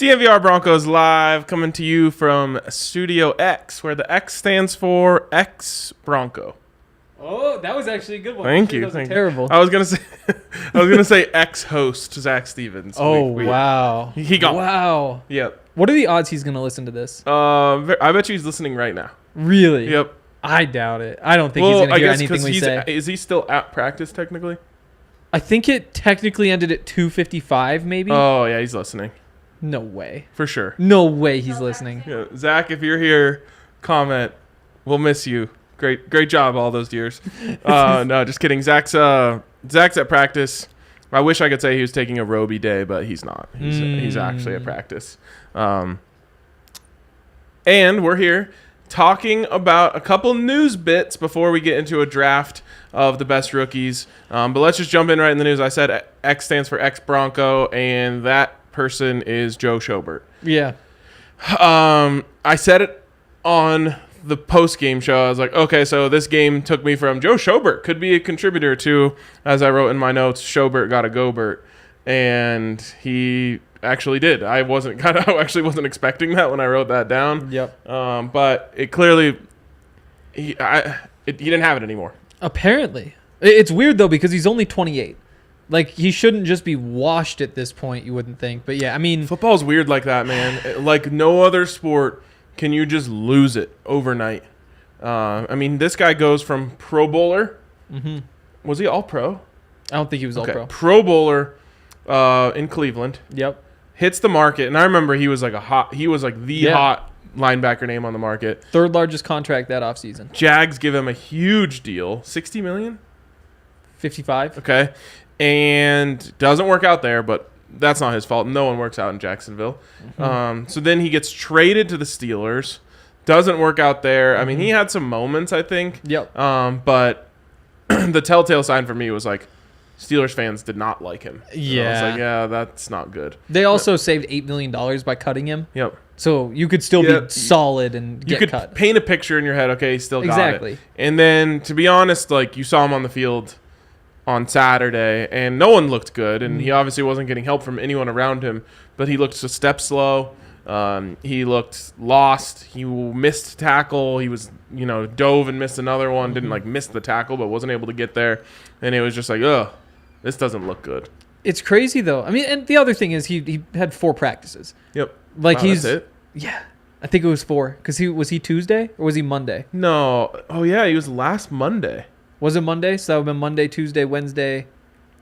DNVR Broncos live, coming to you from Studio X, where the X stands for X Bronco. Oh, that was actually a good one. Thank you. Terrible. I was gonna say ex-host Zac Stevens. Wow. He got. Wow. Yep. What are the odds he's gonna listen to this? I bet you he's listening right now. Really? Yep. I doubt it. I don't think he's gonna hear anything we say. Is he still at practice technically? I think it technically ended at 2:55, maybe. Oh yeah, he's listening. No way. For sure. No way he's listening. Yeah. Zach, if you're here, comment. We'll miss you. Great job all those years. No, just kidding. Zach's at practice. I wish I could say he was taking a Roby day, but he's not. He's actually at practice. And we're here talking about a couple news bits before we get into a draft of the best rookies. But let's just jump in right in the news. I said X stands for X Bronco, and that person is Joe Schobert. Yeah. I said it on the post-game show. I was like, okay, so this game took me from Joe Schobert could be a contributor to, as I wrote in my notes, Schobert got a Gobert, and he actually did. I actually wasn't expecting that when I wrote that down. Yep. But it clearly he didn't have it anymore. Apparently. It's weird though because he's only 28. Like, he shouldn't just be washed at this point, you wouldn't think. But yeah, I mean, football's weird like that, man. Like no other sport can you just lose it overnight. I mean, this guy goes from Pro Bowler. Mm-hmm. Was he all pro? I don't think he was all pro. Pro Bowler in Cleveland. Yep. Hits the market, and I remember he was like the hot linebacker name on the market. Third largest contract that offseason. Jags give him a huge deal, $60 million? 55. Okay. And doesn't work out there, but that's not his fault. No one works out in Jacksonville. Mm-hmm. So then he gets traded to the Steelers. Doesn't work out there. I mean, he had some moments, I think. Yep. But the telltale sign for me was like Steelers fans did not like him. Yeah. And I was like, yeah, that's not good. They also saved $8 million by cutting him. Yep. So you could still be solid and get cut. You could paint a picture in your head. Okay, he still got it. Exactly. And then, to be honest, like you saw him on the field on Saturday, and no one looked good, and he obviously wasn't getting help from anyone around him, but he looked a step slow. He looked lost. He missed tackle. He was, dove and missed another one. Didn't miss the tackle, but wasn't able to get there. And it was just like, ugh, this doesn't look good. It's crazy though. I mean, and the other thing is he had 4 practices. Yep. Like that's it. Yeah. I think it was 4 because was he Tuesday or was he Monday? No. Oh yeah, he was last Monday. Was it Monday? So that would have been Monday, Tuesday, Wednesday,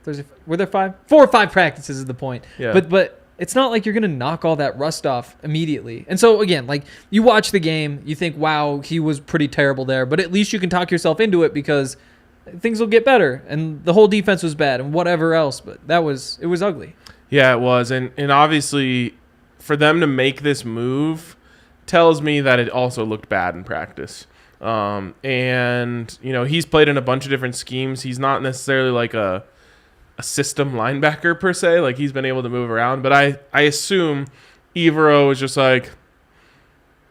Thursday. Were there 5? 4 or 5 practices is the point. Yeah. But it's not like you're going to knock all that rust off immediately. And so, again, like you watch the game, you think, wow, he was pretty terrible there. But at least you can talk yourself into it because things will get better. And the whole defense was bad and whatever else. But it was ugly. Yeah, it was. And obviously, for them to make this move tells me that it also looked bad in practice. And he's played in a bunch of different schemes. He's not necessarily like a system linebacker per se. Like he's been able to move around, but I assume Evero is just like,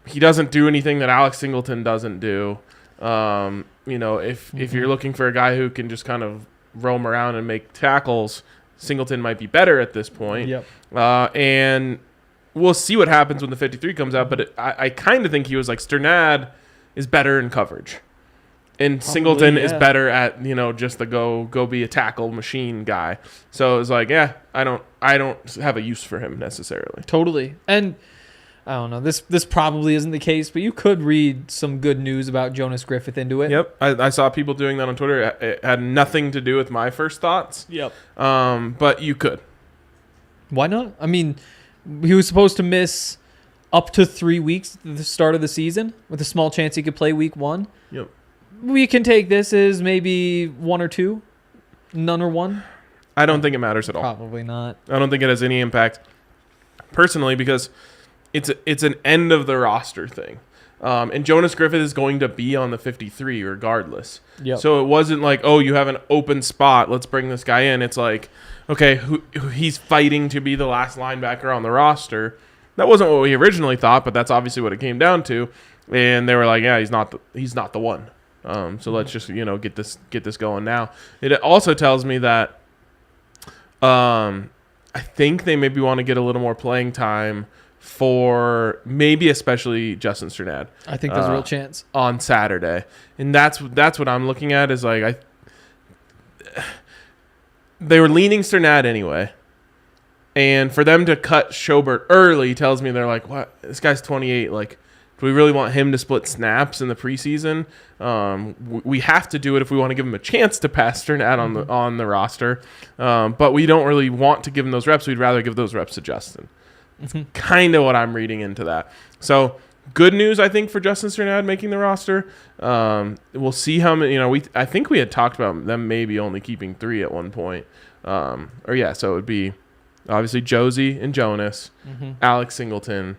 he doesn't do anything that Alex Singleton doesn't do. If you're looking for a guy who can just kind of roam around and make tackles, Singleton might be better at this point. Yep. And we'll see what happens when the 53 comes out. But I kind of think he was like, Sternad is better in coverage, and Probably, Singleton is better at just the go be a tackle machine guy. So it's like, yeah, I don't have a use for him necessarily. Totally. And I don't know, this probably isn't the case, but you could read some good news about Jonas Griffith into it. Yep, I saw people doing that on Twitter. It had nothing to do with my first thoughts. Yep. But you could. Why not? I mean, he was supposed to miss up to 3 weeks at the start of the season with a small chance he could play week 1. Yep. We can take this as maybe 1 or 2, none or 1. I don't think it matters at all. Probably not. I don't think it has any impact personally because it's an end of the roster thing. And Jonas Griffith is going to be on the 53 regardless. Yep. So it wasn't like, oh, you have an open spot, let's bring this guy in. It's like, okay, he's fighting to be the last linebacker on the roster. That wasn't what we originally thought, but that's obviously what it came down to. And they were like, yeah, he's not the one. So let's just get this going now. It also tells me that I think they maybe want to get a little more playing time for maybe especially Justin Strnad. I think there's a real chance on Saturday, and that's what I'm looking at is like they were leaning Strnad anyway, and for them to cut Schobert early tells me they're like, what? This guy's 28. Like, do we really want him to split snaps in the preseason? We have to do it if we want to give him a chance to pass Strnad on the roster, but we don't really want to give him those reps. We'd rather give those reps to Justin. It's kind of what I'm reading into that. So good news, I think, for Justin Strnad making the roster. We'll see how many. I think we had talked about them maybe only keeping 3 at one point. So it would be obviously Josie and Jonas, Alex Singleton,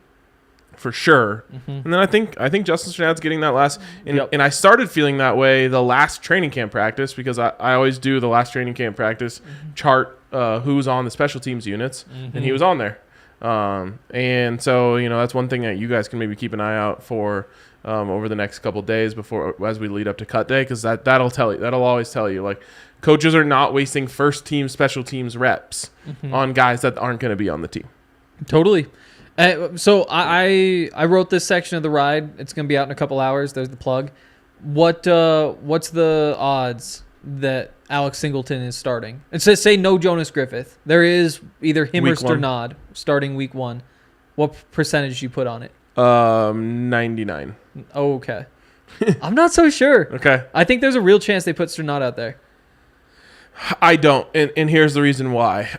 for sure. And then I think Justin Strnad's getting that last. And I started feeling that way the last training camp practice because I always do the last training camp practice chart who's on the special teams units, and he was on there. And so, that's one thing that you guys can maybe keep an eye out for over the next couple of days as we lead up to cut day, because that'll always tell you, like, coaches are not wasting first team special teams reps on guys that aren't going to be on the team. Totally. So I wrote this section of the ride. It's going to be out in a couple hours. There's the plug. What's the odds that Alex Singleton is starting? It says say no Jonas Griffith. There is either him or Strnad starting week 1. What percentage you put on it? 99. Oh, okay. I'm not so sure. Okay. I think there's a real chance they put Strnad out there. I don't, and here's the reason why.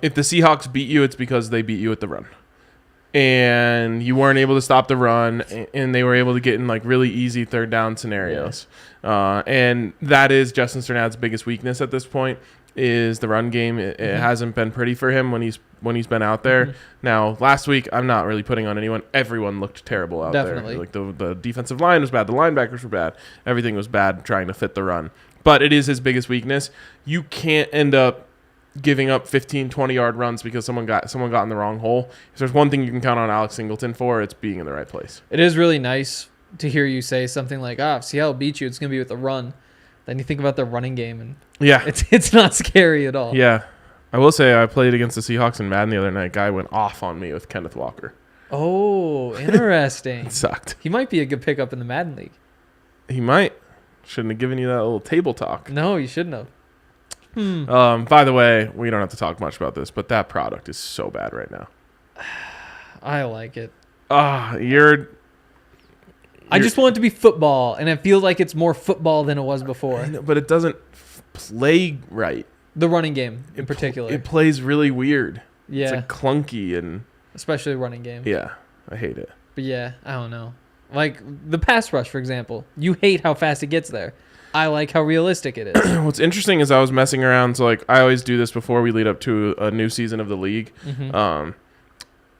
If the Seahawks beat you, it's because they beat you at the run. And you weren't able to stop the run, and they were able to get in like really easy third down scenarios. And that is Justin Strnad's biggest weakness at this point is the run game. It hasn't been pretty for him when he's been out there. Now, last week, I'm not really putting on anyone. Everyone looked terrible out there. Like the defensive line was bad. The linebackers were bad. Everything was bad trying to fit the run. But it is his biggest weakness. You can't end up giving up 15, 20-yard runs because someone got in the wrong hole. If there's one thing you can count on Alex Singleton for, it's being in the right place. It is really nice to hear you say something like, if Seattle beat you, it's going to be with the run. Then you think about the running game, and it's not scary at all. Yeah. I will say I played against the Seahawks in Madden the other night. Guy went off on me with Kenneth Walker. Oh, interesting. It sucked. He might be a good pickup in the Madden League. He might. Shouldn't have given you that little table talk. No, you shouldn't have. By the way, we don't have to talk much about this, but that product is so bad right now. I like it. I just want it to be football, and it feels like it's more football than it was before. But it doesn't play right. The running game, in particular. It plays really weird. Yeah. It's like clunky and... Especially the running game. Yeah, I hate it. But yeah, I don't know. Like the pass rush, for example. You hate how fast it gets there. I like how realistic it is. What's interesting is I was messing around. So, like, I always do this before we lead up to a new season of the league.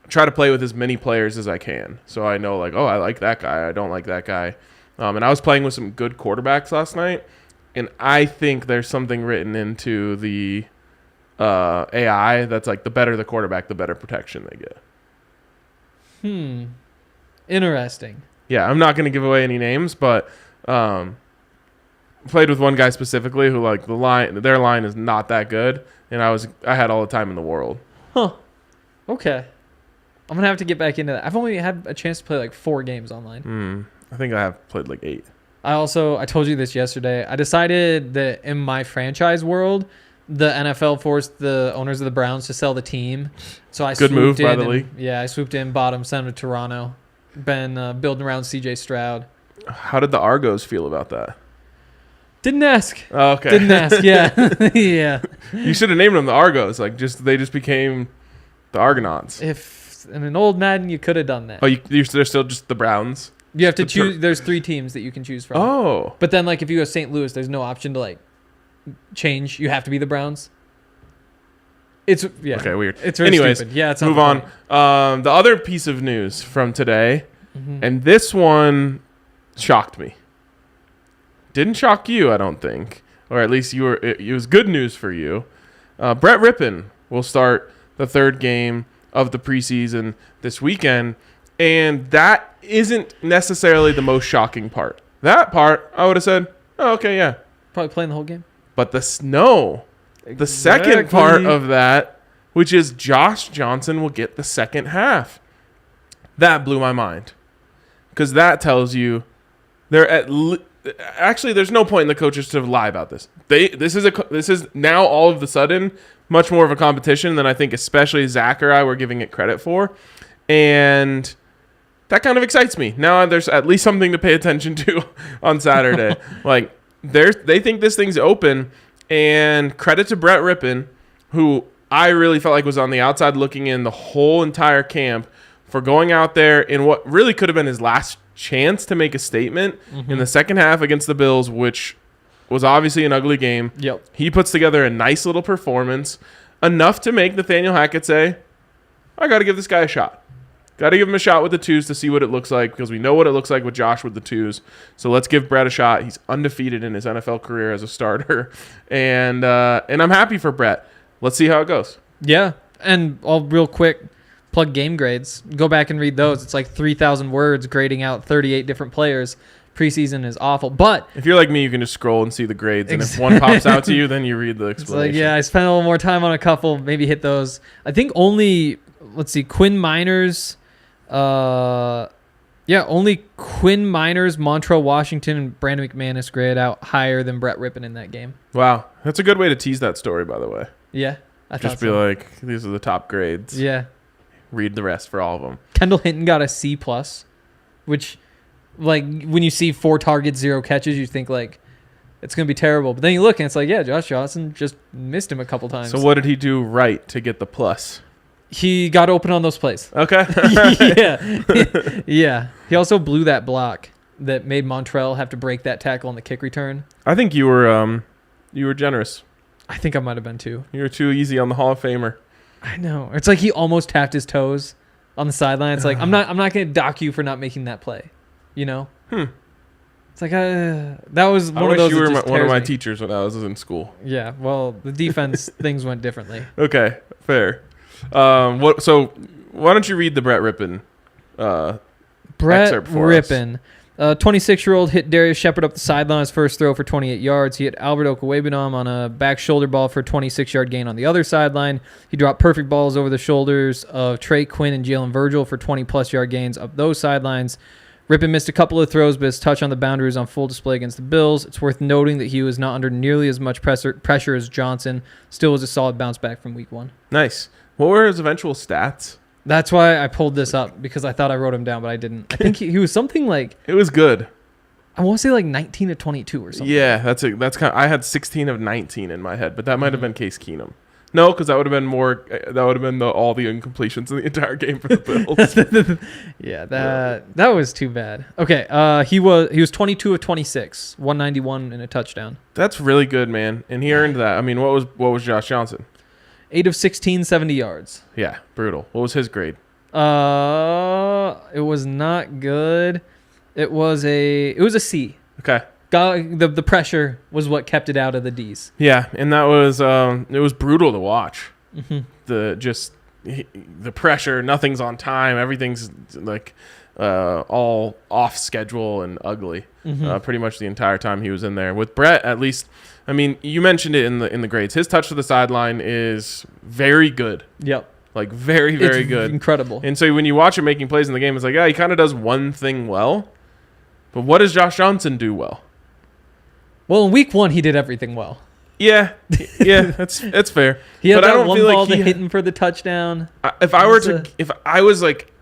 Try to play with as many players as I can. So I know, like, I like that guy. I don't like that guy. And I was playing with some good quarterbacks last night. And I think there's something written into the AI that's like the better the quarterback, the better protection they get. Interesting. Yeah, I'm not going to give away any names, but played with one guy specifically who, like, their line is not that good, and I had all the time in the world. Huh. Okay. I'm going to have to get back into that. I've only had a chance to play like 4 games online. I think I have played like 8. I told you this yesterday. I decided that in my franchise world, the NFL forced the owners of the Browns to sell the team. So I Good move by the league. Yeah, I swooped in, bought him, sent him to Toronto. Been building around CJ Stroud. How did the Argos feel about that? Didn't ask. Oh, okay. Didn't ask. Yeah. Yeah. You should have named them the Argos. Like, they just became the Argonauts. If in an old Madden, you could have done that. Oh, they're still just the Browns? You have to choose. There's 3 teams that you can choose from. Oh. But then, like, if you go St. Louis, there's no option to, like, change. You have to be the Browns. It's, yeah. Okay, weird. It's really Anyways, stupid. Yeah, it's move on. The other piece of news from today, and this one shocked me. Didn't shock you, I don't think. Or at least it was good news for you. Brett Rippon will start the 3rd game of the preseason this weekend, and that isn't necessarily the most shocking part. That part, I would have said, oh, okay, yeah. Probably playing the whole game. But the second part of that, which is Josh Johnson will get the second half. That blew my mind. Because that tells you actually, there's no point in the coaches to lie about this. This is now all of a sudden much more of a competition than I think especially Zac or I were giving it credit for. And that kind of excites me. Now there's at least something to pay attention to on Saturday. Like, they think this thing's open, and credit to Brett Rippon, who I really felt like was on the outside looking in the whole entire camp, for going out there in what really could have been his last chance to make a statement in the second half against the Bills, which was obviously an ugly game. Yep. He puts together a nice little performance, enough to make Nathaniel Hackett say, I got to give this guy a shot. Got to give him a shot with the twos to see what it looks like, because we know what it looks like with Josh with the twos. So let's give Brett a shot. He's undefeated in his NFL career as a starter. And I'm happy for Brett. Let's see how it goes. Yeah. And I'll real quick plug game grades. Go back and read those. It's like 3,000 words grading out 38 different players. Preseason is awful. But if you're like me, you can just scroll and see the grades. And if one pops out to you, then you read the explanation. It's like, yeah, I spent a little more time on a couple. Maybe hit those. I think only, Quinn Miners. Only Quinn Miners, Montrell Washington, and Brandon McManus graded out higher than Brett Rippon in that game. Wow. That's a good way to tease that story, by the way. Yeah. I just be like, these are the top grades. Yeah. Read the rest for all of them. Kendall Hinton got a C+, which, like, when you see 4 targets, 0 catches, you think, like, it's going to be terrible. But then you look, and it's like, yeah, Josh Johnson just missed him a couple times. So what did he do right to get the plus? He got open on those plays. Okay. Yeah. Yeah. He also blew that block that made Montrell have to break that tackle on the kick return. I think you were generous. I think I might have been too. You were too easy on the Hall of Famer. I know. It's like he almost tapped his toes on the sideline. It's like, I'm not going to dock you for not making that play. You know? It's like, that was one of those. I wish you were one of my teachers when I was in school. Yeah. Well, the defense things went differently. Okay. Fair. So why don't you read the Brett Rippon Brett Rippon. 26-year-old hit Darius Shepard up the sideline his first throw for 28 yards. He hit Albert Okwuegbunam on a back shoulder ball for a 26-yard gain on the other sideline. He dropped perfect balls over the shoulders of Trey Quinn and Jalen Virgil for 20-plus yard gains up those sidelines. Rippon missed a couple of throws, but his touch on the boundary was on full display against the Bills. It's worth noting that he was not under nearly as much pressure as Johnson. Still was a solid bounce back from week 1. Nice. What were his eventual stats? That's why I pulled this up, because I thought I wrote him down, but I didn't. I think he was something like... It was good. I want to say like 19 of 22 or something. Yeah, that's kind of, I had 16 of 19 in my head, but that might have been Case Keenum. No, because that would have been more. That would have been all the incompletions in the entire game for the Bills. Yeah, that was too bad. Okay, he was 22 of 26, 191 and a touchdown. That's really good, man, and he earned that. I mean, what was Josh Johnson? 8 of 16, 70 yards. Yeah, brutal. What was his grade? It was not good. It was a C. Okay. The pressure was what kept it out of the D's. Yeah, and that was it was brutal to watch. Mm-hmm. The pressure, nothing's on time, everything's like all off schedule and ugly. Mm-hmm. Pretty much the entire time he was in there. With Brett, at least, I mean, you mentioned it in the grades. His touch to the sideline is very good. Yep. Like very, very good. Incredible. And so when you watch him making plays in the game, it's like, yeah, he kind of does one thing well. But what does Josh Johnson do well? Well, in week 1, he did everything well. Yeah, that's fair. He had but that I don't one feel ball like to hit him for the touchdown. If I was like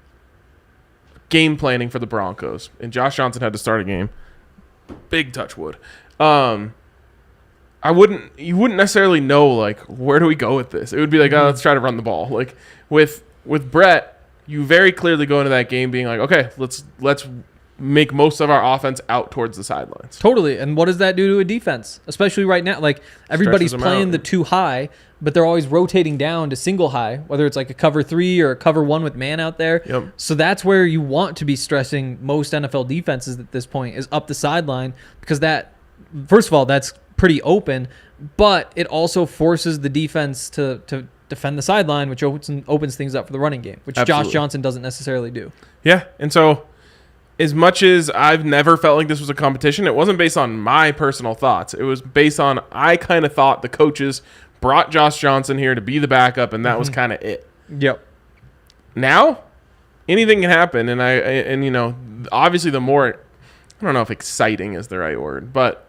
game planning for the Broncos and Josh Johnson had to start a game, big touch wood. You wouldn't necessarily know like where do we go with this. It would be like, oh, let's try to run the ball. Like with Brett, you very clearly go into that game being like, okay, let's make most of our offense out towards the sidelines. Totally. And what does that do to a defense? Especially right now. Like everybody's playing the 2 high, but they're always rotating down to single high, whether it's like a cover 3 or a cover 1 with man out there. Yep. So that's where you want to be stressing most NFL defenses at this point is up the sideline, because that, first of all, that's pretty open, but it also forces the defense to defend the sideline, which opens things up for the running game, which Absolutely. Josh Johnson doesn't necessarily do. Yeah. And so as much as I've never felt like this was a competition, it wasn't based on my personal thoughts. It was based on, I kind of thought the coaches brought Josh Johnson here to be the backup, and that was kind of it. Yep. Now, anything can happen. And you know, obviously the more, I don't know if exciting is the right word, but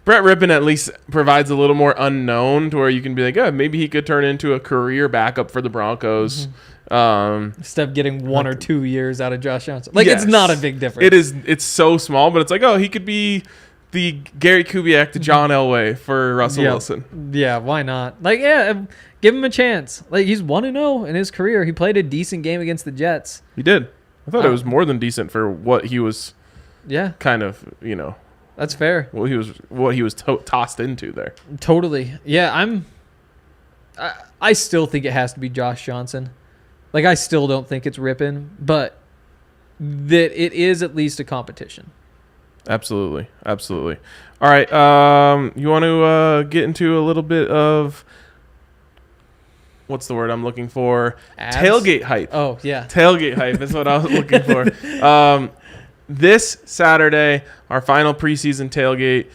Brett Rippon at least provides a little more unknown to where you can be like, oh, maybe he could turn into a career backup for the Broncos. Instead of getting 1 or 2 years out of Josh Johnson. Like, It's not a big difference. It is. It's so small, but it's like, oh, he could be the Gary Kubiak to John Elway for Russell Wilson. Yeah, why not? Like, yeah, give him a chance. Like, he's 1-0 in his career. He played a decent game against the Jets. He did. I thought it was more than decent for what he was. Yeah, kind of, you know. That's fair. What he was tossed into there. Totally. Yeah, I still think it has to be Josh Johnson. Like, I still don't think it's Rippon, but that it is at least a competition. Absolutely. All right. You want to get into a little bit of what's the word I'm looking for? Ads? Tailgate hype. Oh, yeah. Tailgate hype is what I was looking for. This Saturday, our final preseason tailgate.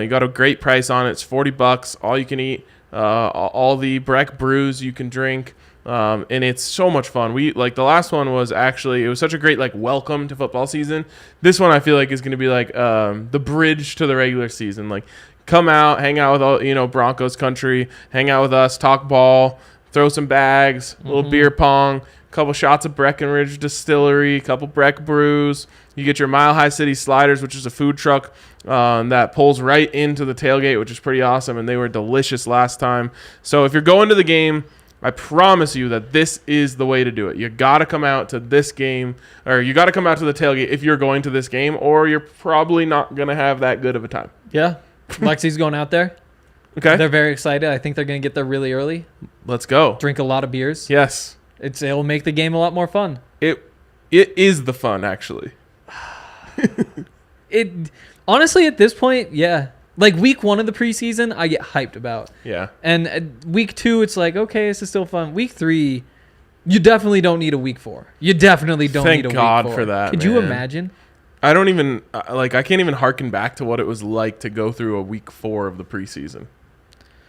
You got a great price on it. It's $40, all you can eat. All the Breck brews you can drink. And it's so much fun. We like the last one was actually, it was such a great like welcome to football season. This one I feel like is going to be like the bridge to the regular season. Like come out, hang out with all, you know, Broncos country, hang out with us, talk ball, throw some bags, a little beer pong, a couple shots of Breckenridge Distillery, a couple Breck brews. You get your Mile High City Sliders, which is a food truck that pulls right into the tailgate, which is pretty awesome, and they were delicious last time. So if you're going to the game, I promise you that this is the way to do it. You got to come out to this game, or you got to come out to the tailgate if you're going to this game, or you're probably not going to have that good of a time. Yeah. Lexi's going out there. Okay. They're very excited. I think they're going to get there really early. Let's go. Drink a lot of beers. Yes. It'll make the game a lot more fun. It is the fun, actually. It honestly, at this point, yeah. Like week 1 of the preseason, I get hyped about. Yeah. And week 2, it's like, okay, this is still fun. Week 3, you definitely don't need a week 4. You definitely don't need a week 4. Thank God for that. Could you imagine? I don't even I can't even harken back to what it was like to go through a week 4 of the preseason.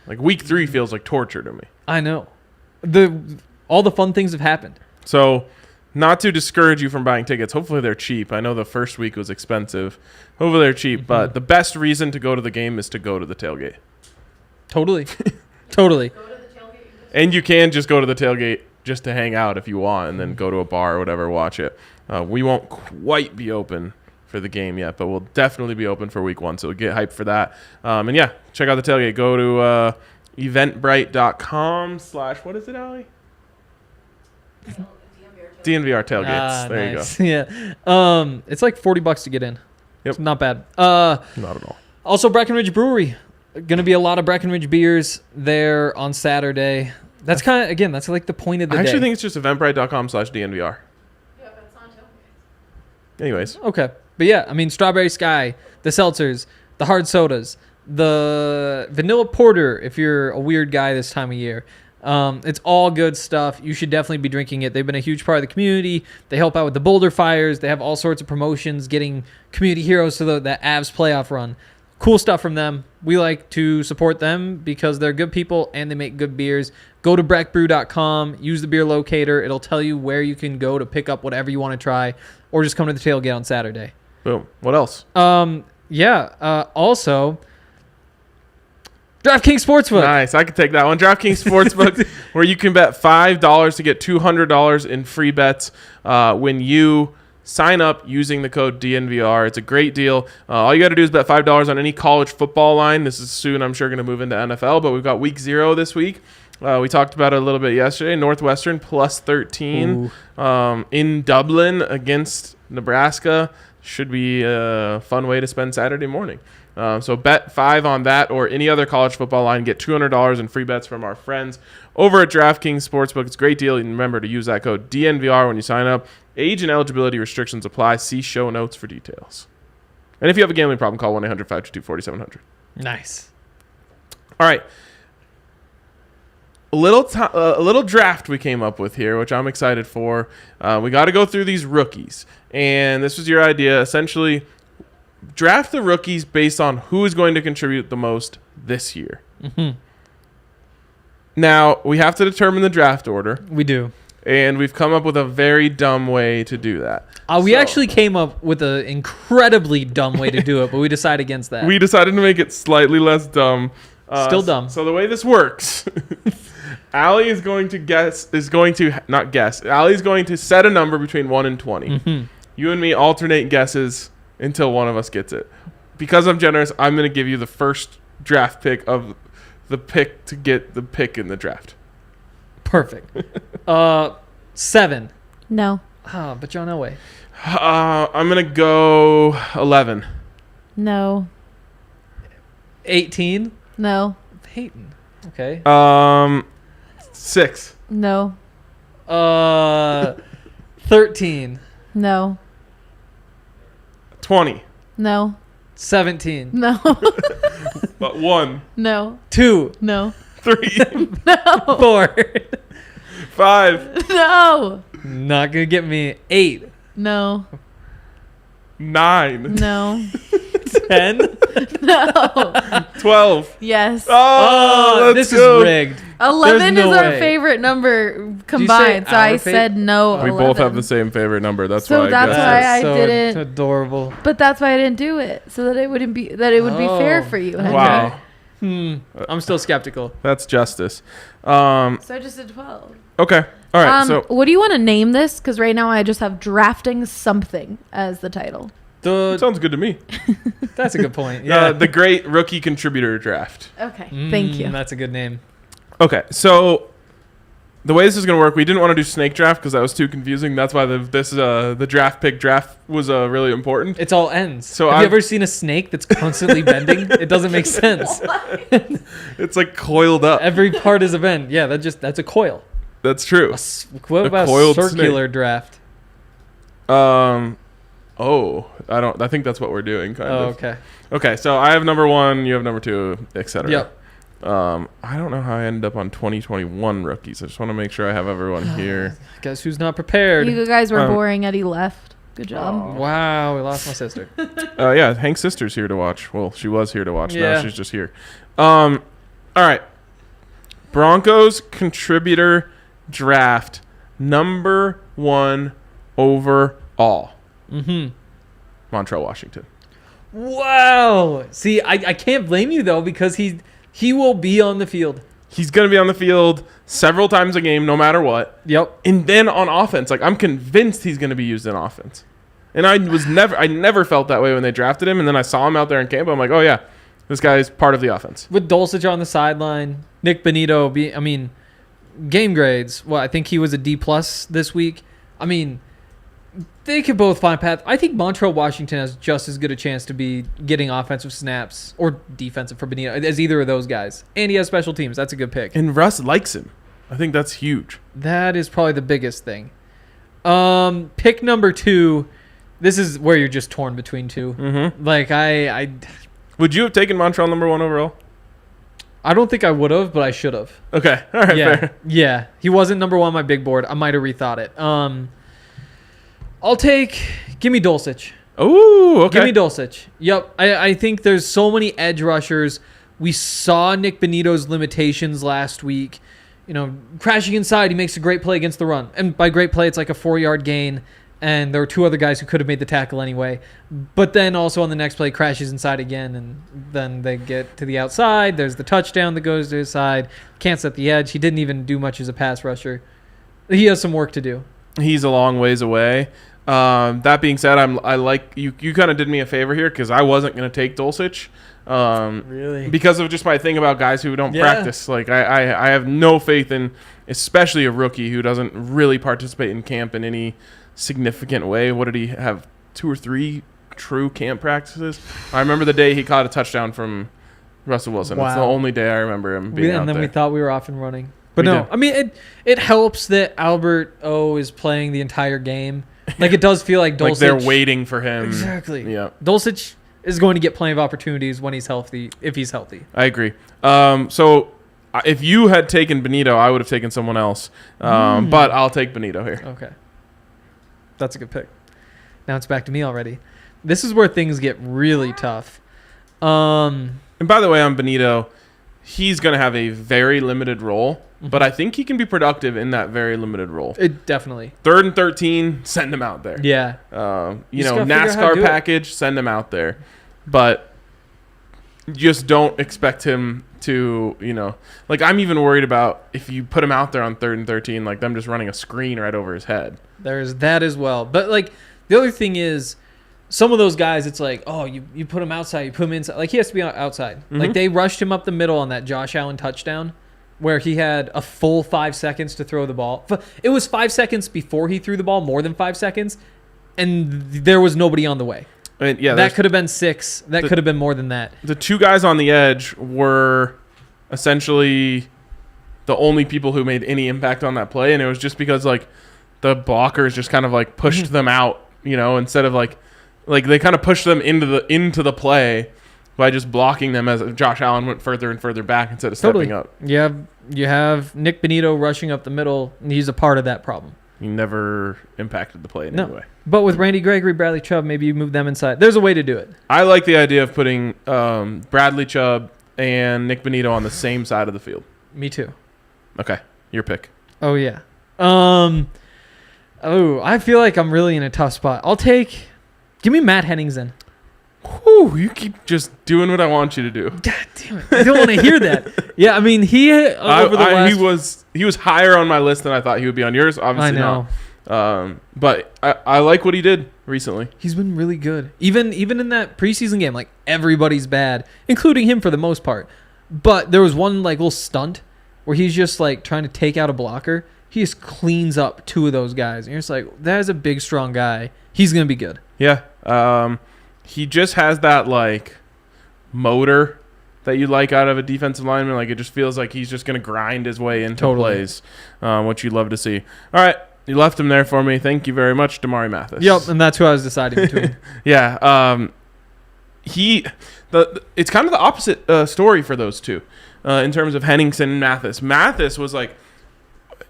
Like week 3 feels like torture to me. I know. All the fun things have happened. So, not to discourage you from buying tickets. Hopefully they're cheap. I know the first week was expensive. Hopefully they're cheap, but the best reason to go to the game is to go to the tailgate. Totally. Totally. Go to the tailgate. And you can just go to the tailgate just to hang out if you want and then go to a bar or whatever, watch it. We won't quite be open for the game yet, but we'll definitely be open for week 1, so get hyped for that. And yeah, check out the tailgate. Go to eventbrite.com/ what is it, Allie? DNVR tailgates. There nice. you go. Yeah. It's like $40 to get in. Yep. It's not bad. Not at all. Also, Breckenridge Brewery. Going to be a lot of Breckenridge beers there on Saturday. That's kind of, again, that's like the point of the day. I actually think it's just eventbrite.com/DNVR. Yeah, but it's on tailgate. Anyways. Okay. But yeah, I mean, Strawberry Sky, the seltzers, the hard sodas, the vanilla porter, if you're a weird guy this time of year. It's all good stuff. You should definitely be drinking it. They've been a huge part of the community. They help out with the Boulder Fires. They have all sorts of promotions, getting community heroes to that Avs playoff run. Cool stuff from them. We like to support them because they're good people and they make good beers. Go to breckbrew.com, use the beer locator. It'll tell you where you can go to pick up whatever you want to try, or just come to the tailgate on Saturday. Boom. What else? Also, DraftKings Sportsbook. Nice. I can take that one. DraftKings Sportsbook, where you can bet $5 to get $200 in free bets when you sign up using the code DNVR. It's a great deal. All you got to do is bet $5 on any college football line. This is soon, I'm sure, going to move into NFL, but we've got week 0 this week. We talked about it a little bit yesterday. Northwestern plus 13 in Dublin against Nebraska. Should be a fun way to spend Saturday morning. So bet 5 on that or any other college football line. Get $200 in free bets from our friends over at DraftKings Sportsbook. It's a great deal. And remember to use that code DNVR when you sign up. Age and eligibility restrictions apply. See show notes for details. And if you have a gambling problem, call 1-800-522-4700. Nice. All right. A little draft we came up with here, which I'm excited for. We got to go through these rookies. And this was your idea. Essentially, draft the rookies based on who is going to contribute the most this year. Mm-hmm. Now, we have to determine the draft order. We do. And we've come up with a very dumb way to do that. We actually came up with an incredibly dumb way to do it, but we decided against that. We decided to make it slightly less dumb. Still dumb. So the way this works, Allie is going to Allie's going to set a number between 1 and 20. Mm-hmm. You and me alternate guesses until one of us gets it. Because I'm generous, I'm going to give you the first draft pick of the pick to get the pick in the draft. Perfect. 7. No. But John Elway. I'm going to go 11. No. 18. No. Peyton. Okay. 6. No. 13. No. 20. No. 17. No. But 1. No. 2. No. 3. No. 4. 5. No. Not gonna get me. 8. No. 9. No. 10. No. 12. Yes. Oh, this go. is rigged. 11 There's no is our way. favorite number combined. So I our said no. We 11. both have the same favorite number. That's So why. that's why I so didn't. Adorable. But that's why I didn't do it, so that it wouldn't be that it would be fair for you. Henry. Wow. I'm still skeptical. That's justice. So I just did 12. Okay. All right. So What do you want to name this? Because right now I just have drafting something as the title. sounds good to me. That's a good point. Yeah. The great rookie contributor draft. Okay. Thank you. That's a good name. Okay. So the way this is going to work, we didn't want to do snake draft because that was too confusing. That's why the draft pick draft was really important. It's all ends. So have you ever seen a snake that's constantly bending? It doesn't make sense. It's like coiled up. Every part is a bend. Yeah, that's a coil. That's true. What A about a coiled circular draft? I think that's what we're doing. Kind of. Okay. Okay. So I have number 1. You have number 2, etc. Yep. I don't know how I ended up on 2021 rookies. I just want to make sure I have everyone here. Guess who's not prepared? You guys were boring. Eddie left. Good job. Wow, we lost my sister. Yeah, Hank's sister's here to watch. Well, she was here to watch. Yeah. Now she's just here. All right. Broncos contributor draft number 1 overall. Montreal, Washington. Wow. See, I can't blame you though because he will be on the field. He's going to be on the field several times a game, no matter what. Yep. And then on offense, like I'm convinced he's going to be used in offense. And I never felt that way when they drafted him. And then I saw him out there in camp. I'm like, oh yeah, this guy's part of the offense. With Dulcich on the sideline, Nik Bonitto game grades. Well, I think he was a D+ this week. I mean, they could both find path. I think Montreal Washington has just as good a chance to be getting offensive snaps or defensive for Bonitto as either of those guys. And he has special teams. That's a good pick. And Russ likes him. I think that's huge. That is probably the biggest thing. Pick number 2. This is where you're just torn between two. Mm-hmm. Like I Would you have taken Montreal number 1 overall? I don't think I would have, but I should have. Okay. All right. Yeah. Fair. Yeah. He wasn't number 1 on my big board. I might have rethought it. Give me Dulcich. Oh, okay. Give me Dulcich. Yep. I think there's so many edge rushers. We saw Nik Bonitto's limitations last week. Crashing inside, he makes a great play against the run. And by great play, it's like a 4-yard gain. And there were 2 other guys who could have made the tackle anyway. But then also on the next play, crashes inside again. And then they get to the outside. There's the touchdown that goes to his side. Can't set the edge. He didn't even do much as a pass rusher. He has some work to do. He's a long ways away. That being said, I like you. You kind of did me a favor here because I wasn't going to take Dulcich. Really? Because of just my thing about guys who don't practice. Like I have no faith in, especially a rookie who doesn't really participate in camp in any significant way. What did he have? 2 or 3 true camp practices? I remember the day he caught a touchdown from Russell Wilson. Wow. It's the only day I remember him being out And then there. we thought we were off and running. But We no, did. I mean, it helps that Albert O is playing the entire game. Like, it does feel like Dulcich. Like they're waiting for him. Exactly. Yeah. Dulcich is going to get plenty of opportunities when he's healthy, if he's healthy. I agree. So if you had taken Bonitto, I would have taken someone else. But I'll take Bonitto here. Okay. That's a good pick. Now it's back to me already. This is where things get really tough. And by the way, on Bonitto, he's going to have a very limited role, but I think he can be productive in that very limited role. It definitely. 3rd and 13, send him out there. Yeah. NASCAR package, send him out there. But just don't expect him to, I'm even worried about if you put him out there on 3rd and 13, like them just running a screen right over his head. There's that as well. But like the other thing is, some of those guys, it's like, oh, you put him outside, you put him inside. Like, he has to be outside. Mm-hmm. Like, they rushed him up the middle on that Josh Allen touchdown where he had a full 5 seconds to throw the ball. It was 5 seconds before he threw the ball, more than 5 seconds, and there was nobody on the way. That could have been 6. That could have been more than that. The 2 guys on the edge were essentially the only people who made any impact on that play, and it was just because, like, the blockers just kind of, like, pushed them out, instead of, like they kind of pushed them into the play by just blocking them as Josh Allen went further and further back instead of stepping up. You have Nik Bonitto rushing up the middle, and he's a part of that problem. He never impacted the play in any way. But with Randy Gregory, Bradley Chubb, maybe you move them inside. There's a way to do it. I like the idea of putting Bradley Chubb and Nik Bonitto on the same side of the field. Me too. Okay, your pick. Oh, yeah. I feel like I'm really in a tough spot. Give me Matt Henningsen. Whew, you keep just doing what I want you to do. God damn it. I don't want to hear that. Yeah, I mean, he was higher on my list than I thought he would be on yours. Obviously I know. Not. But I like what he did recently. He's been really good. Even in that preseason game, like, everybody's bad, including him for the most part. But there was one, like, little stunt where he's just, like, trying to take out a blocker. He just cleans up 2 of those guys. And you're just like, that is a big, strong guy. He's going to be good. Yeah. He just has that, like, motor that you like out of a defensive lineman. Like, it just feels like he's just going to grind his way into plays, which you love to see. All right. You left him there for me. Thank you very much, Damari Mathis. Yep, and that's who I was deciding between. Yeah. It's kind of the opposite story for those two in terms of Henningsen and Mathis. Mathis was like,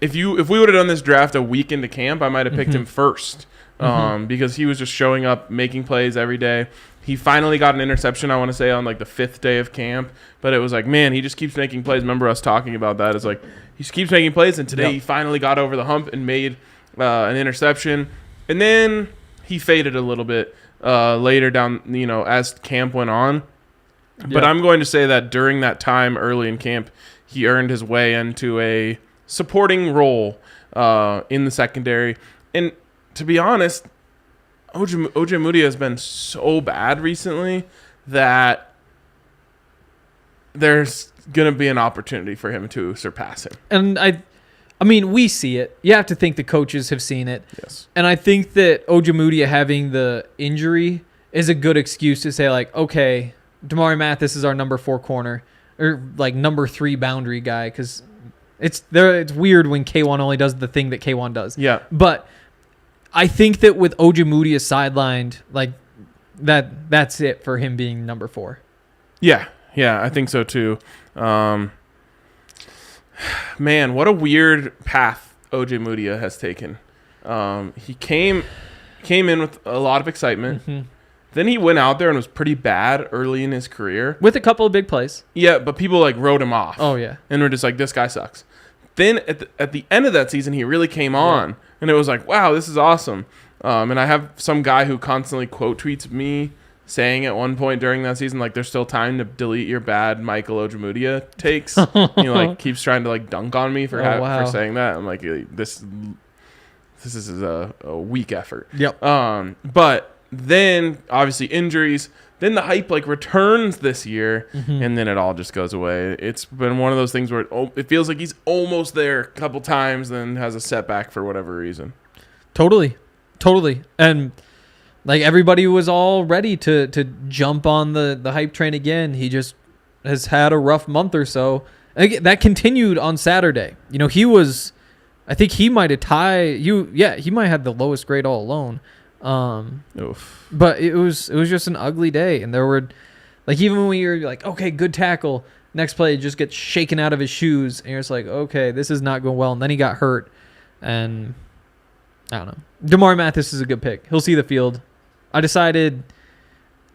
if we would have done this draft a week into camp, I might have picked him first because he was just showing up, making plays every day. He finally got an interception, I want to say, on like the 5th day of camp. But it was like, man, he just keeps making plays. Remember us talking about that? It's like he just keeps making plays, and today he finally got over the hump and made an interception. And then he faded a little bit later down, as camp went on. But I'm going to say that during that time early in camp, he earned his way into a supporting role in the secondary. And to be honest, Ojemudia has been so bad recently that there's going to be an opportunity for him to surpass him. And I mean, we see it. You have to think the coaches have seen it. Yes. And I think that Ojemudia having the injury is a good excuse to say, like, okay, Damari Mathis is our number 4 corner, or like number 3 boundary guy, because it's weird when K1 only does the thing that K1 does. Yeah. But I think that with Ojemudia sidelined, like, that's it for him being number 4. Yeah, I think so too. Man, what a weird path Ojemudia has taken. He came in with a lot of excitement. Mm-hmm. Then he went out there and was pretty bad early in his career. With a couple of big plays. Yeah, but people like wrote him off. Oh, yeah. And were just like, this guy sucks. Then at the end of that season, he really came on. Yeah. And it was like, wow, this is awesome. And I have some guy who constantly quote tweets me saying at one point during that season, like, there's still time to delete your bad Michael Ojemudia takes. He like keeps trying to like dunk on me for for saying that. I'm like, this is a weak effort. Yep. But then obviously injuries. Then the hype like returns this year, and then it all just goes away. It's been one of those things where it feels like he's almost there a couple times, then has a setback for whatever reason. Totally. And like everybody was all ready to jump on the hype train again. He just has had a rough month or so. And that continued on Saturday. I think he might have he might have the lowest grade all alone. But it was just an ugly day, and there were like, even when you're like, okay, good tackle, next play just gets shaken out of his shoes, and you're just like, okay, this is not going well. And then he got hurt, and I don't know. Damari Mathis is a good pick. He'll see the field. I decided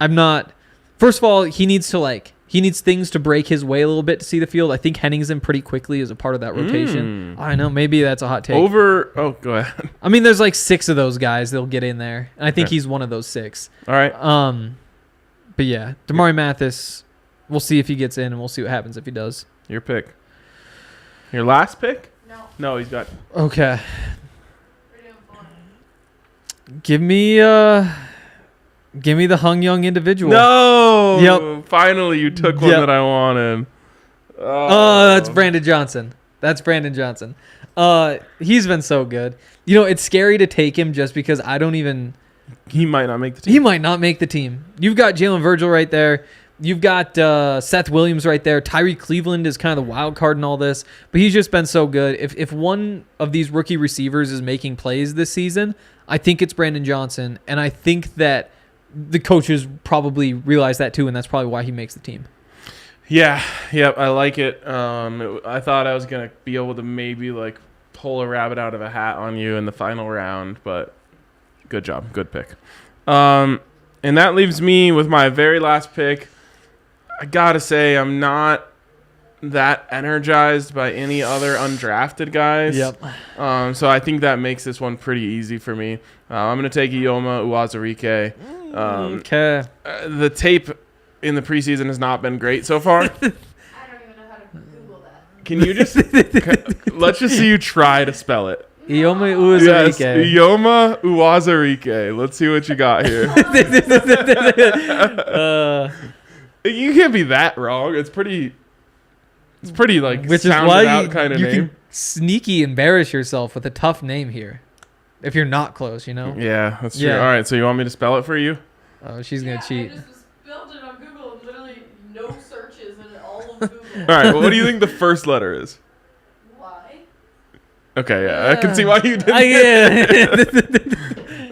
I'm not. First of all, he needs to like He needs things to break his way a little bit to see the field. I think Henningsen pretty quickly is a part of that rotation. I know, maybe that's a hot take. Go ahead. I mean, there's like 6 of those guys that'll get in there, and I think he's one of those 6. All right. But yeah, Damari Mathis, we'll see if he gets in, and we'll see what happens if he does. Your pick. Your last pick? No. No, he's got. Okay. We're doing fun. Give me the Hung Young individual. No. Yep. Finally, you took one that I wanted. That's Brandon Johnson. He's been so good. You know, it's scary to take him just because I don't even. He might not make the team. He might not make the team. You've got Jalen Virgil right there. You've got Seth Williams right there. Tyree Cleveland is kind of the wild card in all this, but he's just been so good. If one of these rookie receivers is making plays this season, I think it's Brandon Johnson, and I think that the coaches probably realize that too, and that's probably why he makes the team. Yeah, yep, I like it. I thought I was gonna be able to maybe like pull a rabbit out of a hat on you in the final round, but good job, good pick. And that leaves me with my very last pick. I gotta say, I'm not that energized by any other undrafted guys. Yep. So I think that makes this one pretty easy for me. I'm gonna take Ioma Uwazurike. Okay. The tape in the preseason has not been great so far. I don't even know how to Google that. Can you just let's just see you try to spell it. Ioma Yes, Uwazurike. Ioma Uwazurike. Let's see what you got here. You can't be that wrong. It's pretty like Which is sounded why out kind of you name. can sneaky embarrass yourself with a tough name here. If you're not close, you know? Yeah, that's true. Yeah. All right, so you want me to spell it for you? Oh, she's going to cheat. I just spelled it on Google and literally no searches in all of Google. All right, well, what do you think the first letter is? Why? Okay, yeah, I can see why you did. Yeah.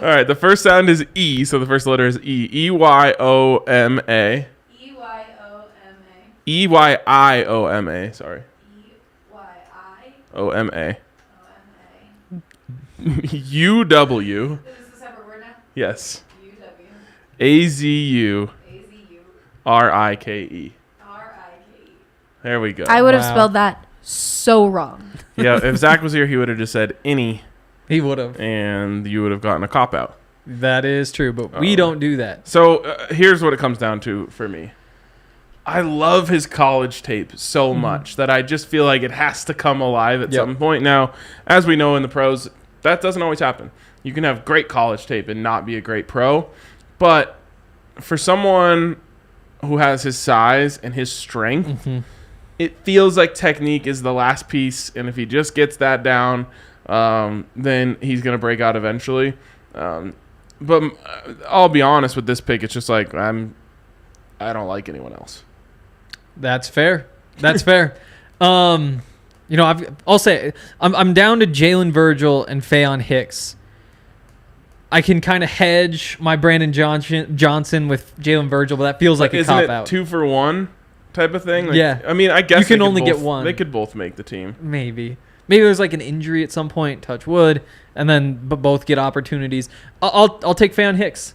All right, the first sound is E, so the first letter is E. E-Y-O-M-A. E-Y-O-M-A. E-Y-I-O-M-A, sorry. E-Y-I. O-M-A. O-M-A. U-W. Is this a separate word now? Yes. U-W. A-Z-U. A-Z-U. R-I-K-E. R-I-K-E. There we go. I would have Wow. spelled that so wrong. Yeah, if Zach was here, he would have just said any, He would have. and you would have gotten a cop-out. That is true, but we don't do that. So here's what it comes down to for me. I love his college tape so much that I just feel like it has to come alive at some point. Now, as we know in the pros, that doesn't always happen. You can have great college tape and not be a great pro. But for someone who has his size and his strength, it feels like technique is the last piece. And if he just gets that down, then he's going to break out eventually. But I'll be honest with this pick. It's just like I don't like anyone else. That's fair. That's fair. You know, I'll say I'm down to Jalen Virgil and Faion Hicks. I can kind of hedge my Brandon Johnson with Jalen Virgil, but that feels like a cop out. 2 for 1 type of thing? Like, Yeah. I mean, I guess You can they could only both- get one. They could both make the team. Maybe there's like an injury at some point, touch wood, and then both get opportunities. I'll take Faion Hicks,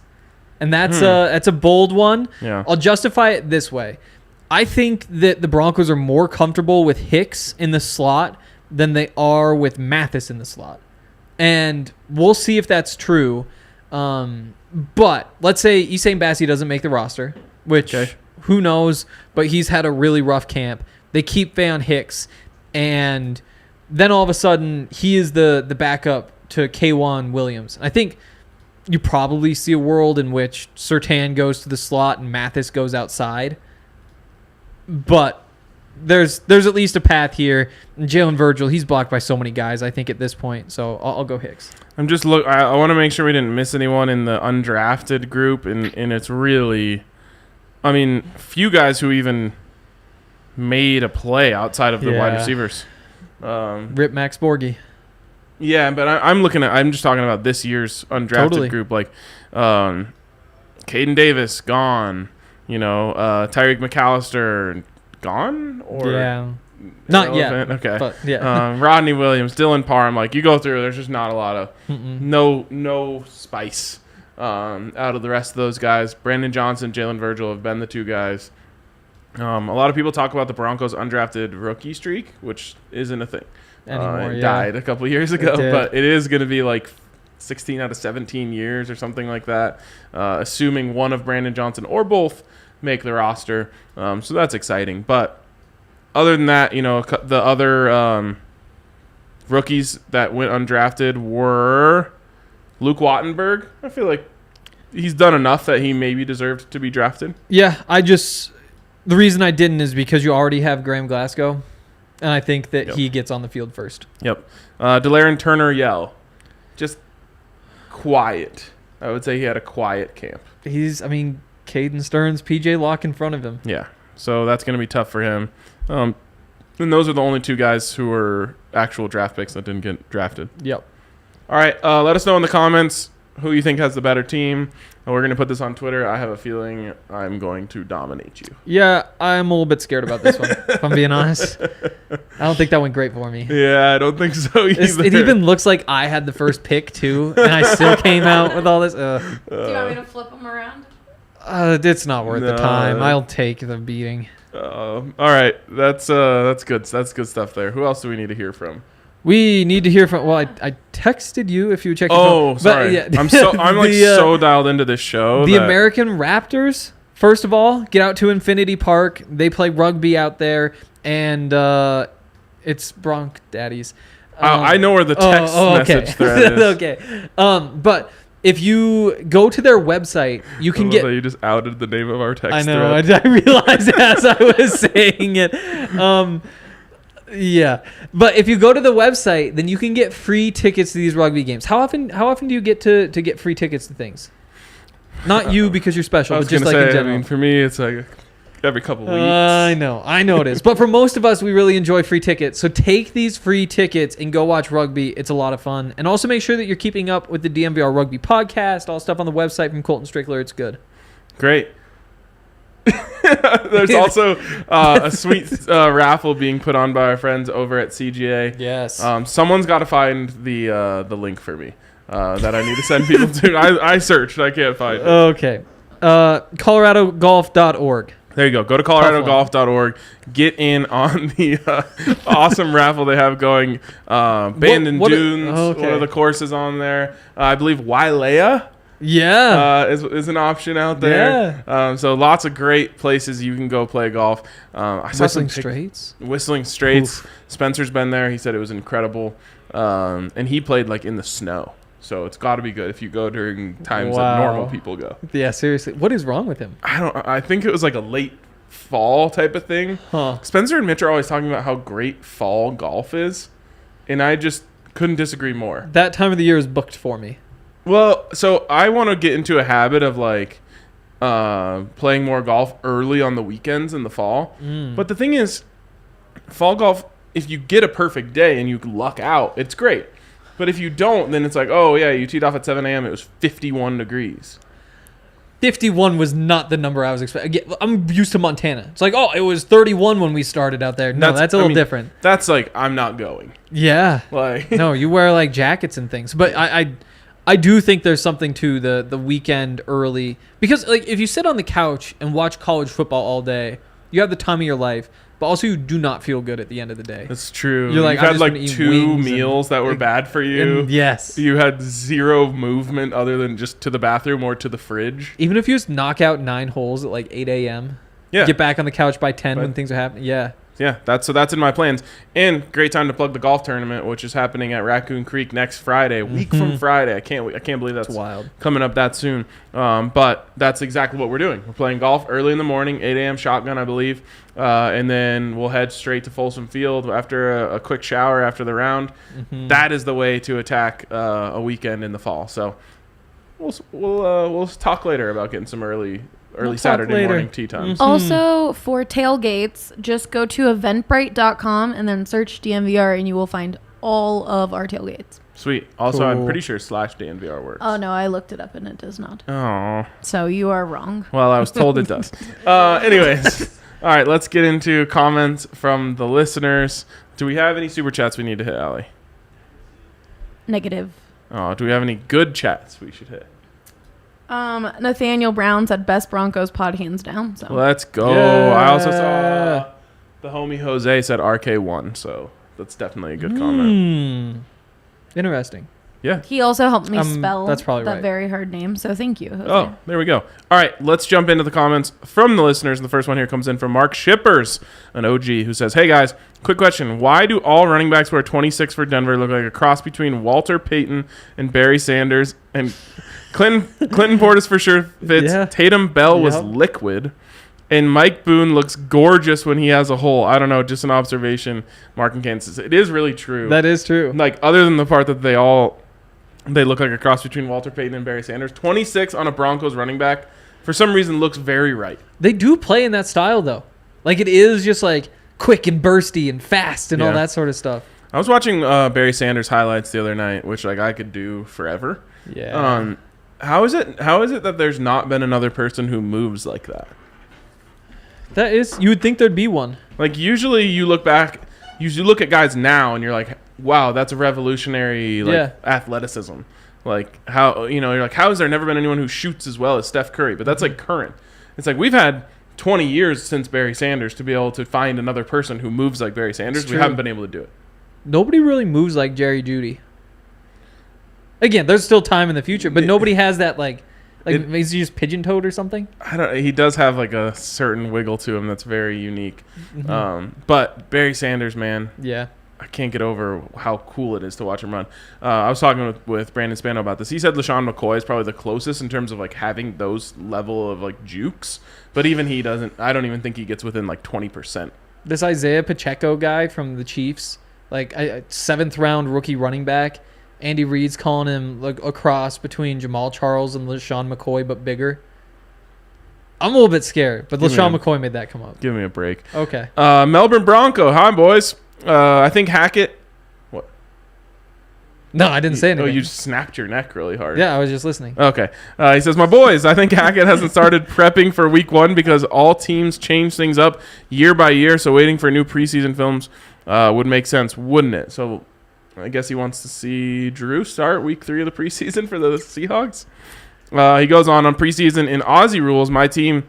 and that's a bold one. Yeah. I'll justify it this way. I think that the Broncos are more comfortable with Hicks in the slot than they are with Mathis in the slot. And we'll see if that's true. But let's say Isaiah Bassi doesn't make the roster, which who knows, but he's had a really rough camp. They keep Faion Hicks, and then all of a sudden he is the backup to K'Wan Williams. I think you probably see a world in which Surtain goes to the slot and Mathis goes outside. But there's at least a path here. And Jalen Virgil, he's blocked by so many guys, I think, at this point. So I'll go Hicks. I'm just I want to make sure we didn't miss anyone in the undrafted group, and it's really, I mean, few guys who even made a play outside of the wide receivers. Rip Max Borghi. Yeah, but I'm just talking about this year's undrafted group, like Caden Davis gone, Tyreek McAllister gone, or not yet. Okay, but yeah. Rodney Williams, Dylan Parham, like you go through, there's just not a lot of no spice out of the rest of those guys. Brandon Johnson, Jalen Virgil have been the two guys. A lot of people talk about the Broncos' undrafted rookie streak, which isn't a thing. Anymore, It died a couple years ago, did. but it is going to be like 16 out of 17 years or something like that, assuming one of Brandon Johnson or both make the roster. So that's exciting. But other than that, the other rookies that went undrafted were Luke Wattenberg. I feel like he's done enough that he maybe deserved to be drafted. Yeah, the reason I didn't is because you already have Graham Glasgow, and I think that he gets on the field first. Yep. DeLaren Turner-Yell, just quiet. I would say he had a quiet camp. Caden Stearns, PJ Locke in front of him. Yeah, so that's going to be tough for him. And those are the only two guys who were actual draft picks that didn't get drafted. Yep. All right, let us know in the comments who you think has the better team. And we're going to put this on Twitter. I have a feeling I'm going to dominate you. Yeah, I'm a little bit scared about this one, if I'm being honest. I don't think that went great for me. Yeah, I don't think so either. It even looks like I had the first pick, too, and I still came out with all this. Do you want me to flip them around? It's not worth the time. I'll take the beating. All right, that's good. That's good stuff there. Who else do we need to hear from? We need to hear from. Well, I texted you if you check. Your phone. Sorry. Yeah. I'm so dialed into this show. The American Raptors. First of all, get out to Infinity Park. They play rugby out there, and it's Bronc Daddies. I know where the text message thread is. Okay. But if you go to their website, you can get. You just outed the name of our text. I know. thread. I realized as I was saying it. Yeah, but if you go to the website, then you can get free tickets to these rugby games. How often do you get to get free tickets to things? Not you because you're special, but just like in general. For me, it's like every couple weeks. I know it is. But for most of us, we really enjoy free tickets. So take these free tickets and go watch rugby. It's a lot of fun. And also make sure that you're keeping up with the DMVR Rugby podcast, all stuff on the website from Colton Strickler. It's good. Great. There's also a sweet raffle being put on by our friends over at CGA. Yes. Someone's got to find the link for me that I need to send people to. I searched. I can't find it. Okay. ColoradoGolf.org. There you go. Go to coloradogolf.org. Get in on the awesome raffle they have going. Bandon Dunes. Okay. One of the courses on there. I believe Wailea. Yeah. Is an option out there. Yeah. So lots of great places you can go play golf. Whistling Straits. Whistling Straits. Oof. Spencer's been there. He said it was incredible. And he played like in the snow. So it's got to be good if you go during times that normal people go. Yeah, seriously. What is wrong with him? I think it was like a late fall type of thing. Huh. Spencer and Mitch are always talking about how great fall golf is. And I just couldn't disagree more. That time of the year is booked for me. Well, so I want to get into a habit of like playing more golf early on the weekends in the fall. But the thing is, fall golf, if you get a perfect day and you luck out, it's great. But if you don't, then it's like, oh, yeah, you teed off at 7 a.m. It was 51 degrees. 51 was not the number I was expecting. I'm used to Montana. It's like, oh, it was 31 when we started out there. No, that's a little different. That's like, I'm not going. Yeah. Like no, you wear like jackets and things. But I do think there's something to the weekend early. Because like if you sit on the couch and watch college football all day, you have the time of your life. But also you do not feel good at the end of the day. That's true. You're like, you had like 2 2 meals that were bad for you. Yes. You had zero movement other than just to the bathroom or to the fridge. Even if you just knock out 9 holes at like 8 a.m. Yeah. Get back on the couch by 10 when things are happening. Yeah. Yeah, that's in my plans. And great time to plug the golf tournament, which is happening at Raccoon Creek next Friday, a week from Friday. I can't believe that's wild. Coming up that soon. But that's exactly what we're doing. We're playing golf early in the morning, 8 a.m. shotgun, I believe. And then we'll head straight to Folsom Field after a quick shower after the round. That is the way to attack a weekend in the fall. So we'll talk later about getting some early Saturday morning tee times. Also, for tailgates, just go to eventbrite.com and then search DMVR and you will find all of our tailgates. Sweet. Also, Cool. I'm pretty sure /DNVR works. Oh, no, I looked it up and it does not. Oh. So you are wrong. Well, I was told it does. Anyways. All right, let's get into comments from the listeners. Do we have any super chats we need to hit, Allie? Negative. Oh, do we have any good chats we should hit? Nathaniel Brown said best Broncos pod hands down. So Let's go. Yeah. I also saw the homie Jose said RK1, so that's definitely a good comment. Interesting. Yeah. he also helped me spell that's probably that right. very hard name. So thank you, Jose. Oh, there we go. All right, let's jump into the comments from the listeners. And the first one here comes in from Mark Shippers, an OG, who says, "Hey guys, quick question. Why do all running backs wear 26 for Denver look like a cross between Walter Payton and Barry Sanders? And Clinton Portis for sure fits. Yeah. Tatum Bell was Yep. liquid. And Mike Boone looks gorgeous when he has a hole." I don't know, just an observation, Mark in Kansas. It is really true. That is true. Like, other than the part that they look like a cross between Walter Payton and Barry Sanders. 26 on a Broncos running back, for some reason, looks very right. They do play in that style, though. Like, it is just, like, quick and bursty and fast and all that sort of stuff. I was watching Barry Sanders highlights the other night, which, like, I could do forever. Yeah. How is it that there's not been another person who moves like that? That is, you would think there'd be one. Like, usually you look at guys now and you're like, wow, that's a revolutionary athleticism. Like, how, you're like, how has there never been anyone who shoots as well as Steph Curry? But that's like current. It's like we've had 20 years since Barry Sanders to be able to find another person who moves like Barry Sanders. We haven't been able to do it. Nobody really moves like Jerry Jeudy. Again, there's still time in the future, but nobody has that is he just pigeon-toed or something? He does have like a certain wiggle to him that's very unique. But Barry Sanders, man, Yeah. I can't get over how cool it is to watch him run. I was talking with Brandon Spano about this. He said LaShawn McCoy is probably the closest in terms of like having those level of like jukes, but even he doesn't. I don't even think he gets within like 20%. This Isaiah Pacheco guy from the Chiefs, like a 7th-round rookie running back, Andy Reid's calling him like a cross between Jamal Charles and LaShawn McCoy, but bigger. I'm a little bit scared, but LaShawn McCoy made that come up. Give me a break. Okay. Melbourne Bronco. Hi, boys. I think Hackett. What? No, I didn't say anything. Oh, you just snapped your neck really hard. Yeah, I was just listening. Okay. He says, "My boys, I think Hackett hasn't started prepping for week 1 because all teams change things up year by year, so waiting for new preseason films would make sense, wouldn't it?" So I guess he wants to see Drew start week 3 of the preseason for the Seahawks. He goes on preseason in Aussie rules. My team,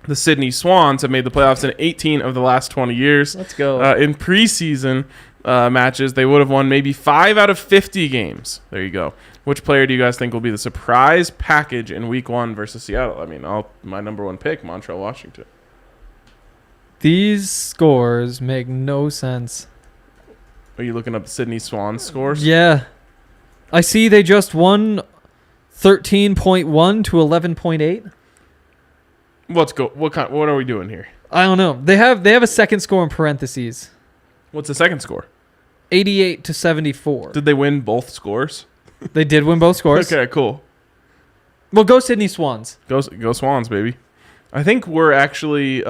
the Sydney Swans, have made the playoffs in 18 of the last 20 years. Let's go. In preseason matches, they would have won maybe 5 out of 50 games. There you go. Which player do you guys think will be the surprise package in week 1 versus Seattle? I mean, my number 1 pick, Montreal, Washington. These scores make no sense. Are you looking up Sydney Swans scores? Yeah. I see they just won 13.1 to 11.8. Let's go. What are we doing here? I don't know. They have a second score in parentheses. What's the second score? 88 to 74. Did they win both scores? They did win both scores. Okay, cool. Well, go Sydney Swans. Go Swans, baby. I think we're actually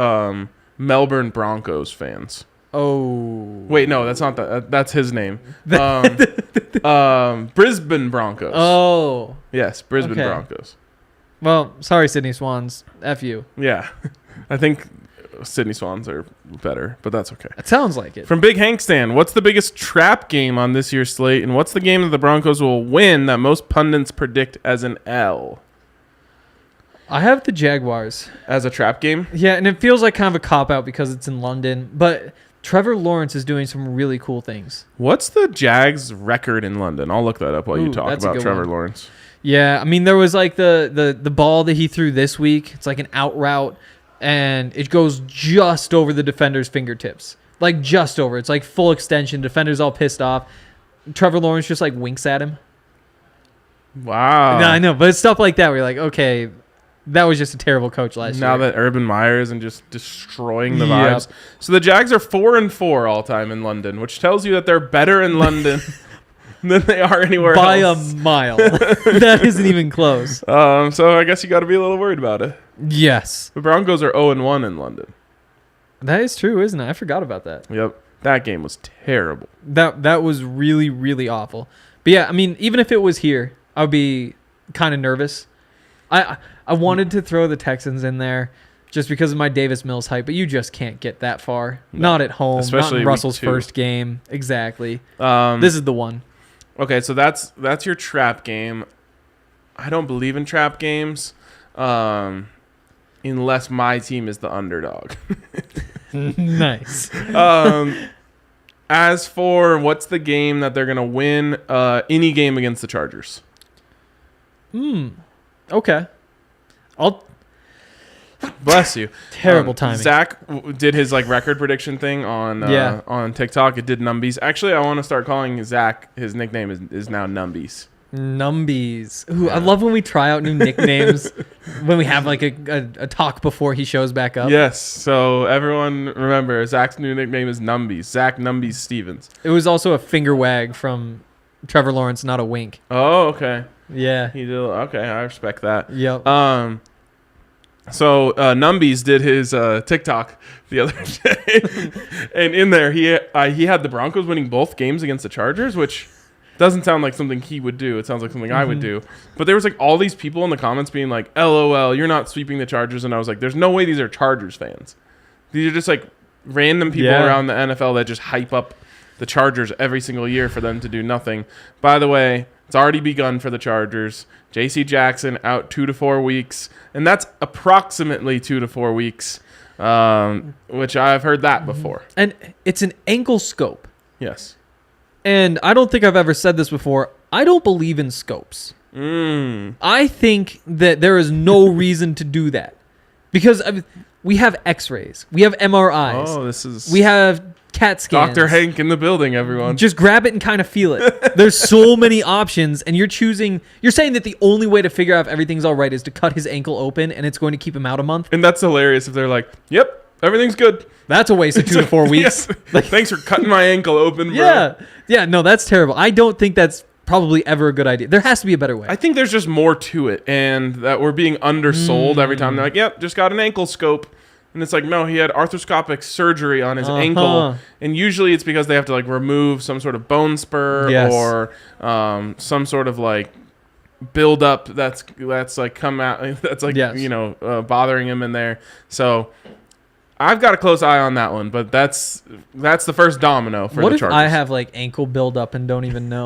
Melbourne Broncos fans. Oh. Wait, no, that's not that. That's his name. Brisbane Broncos. Oh. Yes, Brisbane Okay. Broncos. Well, sorry, Sydney Swans. F you. Yeah. I think Sydney Swans are better, but that's okay. It sounds like it. From Big Hank Stan, what's the biggest trap game on this year's slate, and what's the game that the Broncos will win that most pundits predict as an L? I have the Jaguars. As a trap game? Yeah, and it feels like kind of a cop-out because it's in London, but Trevor Lawrence is doing some really cool things. What's the Jags' record in London? I'll look that up while you Ooh, talk that's a about good Trevor one. Lawrence. Yeah, I mean, there was like the ball that he threw this week. It's like an out route, and it goes just over the defender's fingertips. Like, just over. It's like full extension. Defender's all pissed off. Trevor Lawrence just, like, winks at him. Wow. No, I know, but it's stuff like that where you're like, okay, that was just a terrible coach last year. Now that Urban Meyer isn't just destroying the Yep. vibes. So the Jags are 4-4 all time in London, which tells you that they're better in London than they are anywhere by else. a mile. That isn't even close. So I guess you got to be a little worried about it. Yes. The Broncos are 0-1 in London. That is true, isn't it? I forgot about that. Yep. That game was terrible. That was really, really awful. But yeah, I mean, even if it was here, I would be kind of nervous. I wanted to throw the Texans in there just because of my Davis Mills hype, but you just can't get that far. No. Not at home. Especially not in week Russell's 2. first game. Exactly. This is the one. Okay, so that's your trap game. I don't believe in trap games unless my team is the underdog. Nice. As for what's the game that they're going to win, any game against the Chargers. Okay. Bless you. Terrible timing. Zach did his record prediction thing on TikTok. It did Numbies. Actually, I want to start calling Zach. His nickname is now Numbies. Numbies. Ooh, I love when we try out new nicknames when we have a talk before he shows back up. Yes. So everyone remember, Zach's new nickname is Numbies. Zac Numbies Stevens. It was also a finger wag from Trevor Lawrence, not a wink. Oh, okay. Yeah. He did. Okay, I respect that. Yep. So Numbies did his TikTok the other day, and in there he had the Broncos winning both games against the Chargers, which doesn't sound like something he would do. It sounds like something I would do. But there was all these people in the comments being like, "LOL, you're not sweeping the Chargers," and I was like, "There's no way these are Chargers fans. These are just random people around the NFL that just hype up the Chargers every single year for them to do nothing." By the way, it's already begun for the Chargers. J.C. Jackson out 2 to 4 weeks, and that's approximately 2 to 4 weeks, which I've heard that before. And it's an ankle scope. Yes. And I don't think I've ever said this before. I don't believe in scopes. I think that there is no reason to do that because we have X-rays, we have MRIs. Oh, this is we have CAT scans. Dr. Hank in the building, everyone. Just grab it and kind of feel it. There's so many options, and you're saying that the only way to figure out if everything's all right is to cut his ankle open, and it's going to keep him out a month. And that's hilarious if they're like, "Yep, everything's good." That's a waste of 2 to 4 weeks. Yes. Thanks for cutting my ankle open, bro. Yeah, no, that's terrible. I don't think that's probably ever a good idea. There has to be a better way. I think there's just more to it, and that we're being undersold every time. They're like, "Yep, just got an ankle scope." And it's like, no, he had arthroscopic surgery on his ankle. And usually it's because they have to remove some sort of bone spur or some sort of build up that's come out that's bothering him in there. So I've got a close eye on that one, but that's the first domino for the Chargers. What if I have ankle build up and don't even know?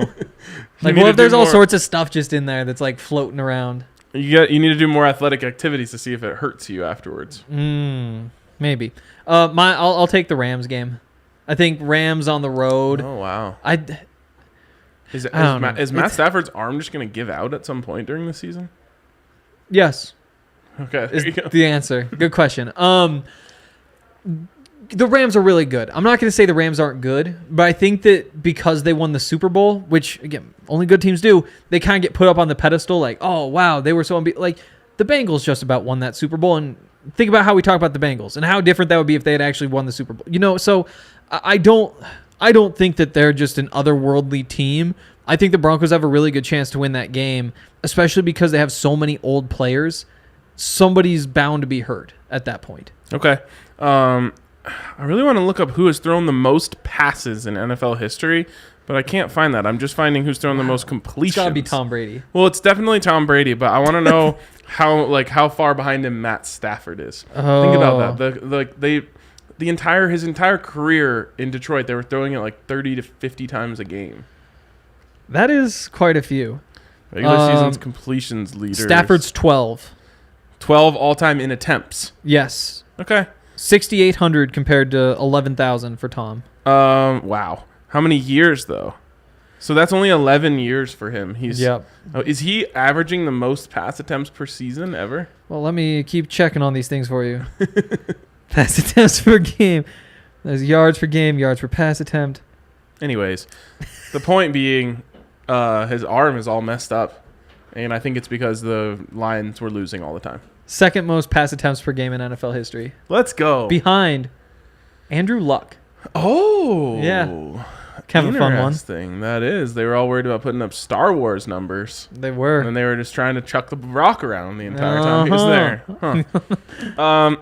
What if there's all sorts of stuff just in there that's floating around? You need to do more athletic activities to see if it hurts you afterwards. Maybe. I'll take the Rams game. I think Rams on the road. Oh wow. Is Matt Stafford's arm just going to give out at some point during the season? Yes. Okay. There Is you go. the answer. Good question. The Rams are really good. I'm not going to say the Rams aren't good, but I think that because they won the Super Bowl, which, again, only good teams do, they kind of get put up on the pedestal oh, wow, they were so the Bengals just about won that Super Bowl, and think about how we talk about the Bengals and how different that would be if they had actually won the Super Bowl. So I don't think that they're just an otherworldly team. I think the Broncos have a really good chance to win that game, especially because they have so many old players. Somebody's bound to be hurt at that point. Okay. I really want to look up who has thrown the most passes in NFL history, but I can't find that. I'm just finding who's thrown the most completions. It's got to be Tom Brady. Well, it's definitely Tom Brady, but I want to know how far behind him Matt Stafford is. Oh. Think about that. His entire career in Detroit, they were throwing it 30 to 50 times a game. That is quite a few. Regular season's completions leader. Stafford's 12. 12 all-time in attempts. Yes. Okay. 6,800 compared to 11,000 for Tom. Wow. How many years though? So that's only 11 years for him. Yep. Oh, is he averaging the most pass attempts per season ever? Well, let me keep checking on these things for you. Pass attempts per game. There's yards per game, yards per pass attempt. Anyways, the point being, his arm is all messed up, and I think it's because the Lions were losing all the time. Second most pass attempts per game in NFL history. Let's go. Behind Andrew Luck. Oh. Yeah. Kind of a fun one. Interesting. That is. They were all worried about putting up Star Wars numbers. They were. And they were just trying to chuck the rock around the entire time he was there. Huh.